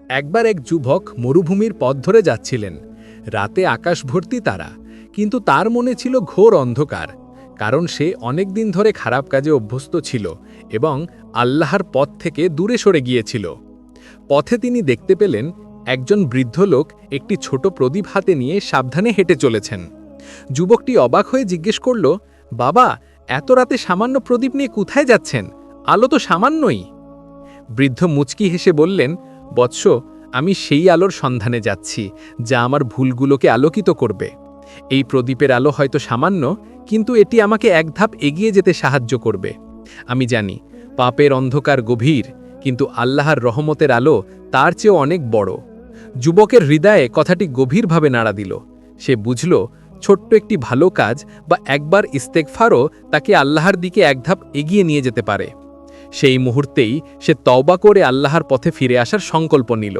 একবার এক যুবক মরুভূমির পথ ধরে যাচ্ছিলেন। রাতে আকাশ ভর্তি তারা, কিন্তু তার মনে ছিল ঘোর অন্ধকার, কারণ সে অনেক দিন ধরে খারাপ কাজে অভ্যস্ত ছিল এবং আল্লাহর পথ থেকে দূরে সরে গিয়েছিল। পথে তিনি দেখতে পেলেন একজন বৃদ্ধ লোক একটি ছোট প্রদীপ হাতে নিয়ে সাবধানে হেঁটে চলেছেন। যুবকটি অবাক হয়ে জিজ্ঞেস করল, বাবা, এত রাতে সামান্য প্রদীপ নিয়ে কোথায় যাচ্ছেন? আলো তো সামান্যই। বৃদ্ধ মুচকি হেসে বললেন, বৎস, আমি সেই আলোর সন্ধানে যাচ্ছি যা আমার ভুলগুলোকে আলোকিত করবে। এই প্রদীপের আলো হয়তো সামান্য, কিন্তু এটি আমাকে এক ধাপ এগিয়ে যেতে সাহায্য করবে। আমি জানি পাপের অন্ধকার গভীর, কিন্তু আল্লাহর রহমতের আলো তার চেয়েও অনেক বড়। যুবকের হৃদয়ে কথাটি গভীরভাবে নাড়া দিল। সে বুঝল, ছোট্ট একটি ভালো কাজ বা একবার ইস্তেগফারও তাকে আল্লাহর দিকে এক ধাপ এগিয়ে নিয়ে যেতে পারে। সেই মুহূর্তেই সে তওবা করে আল্লাহর পথে ফিরে আসার সংকল্প নিল।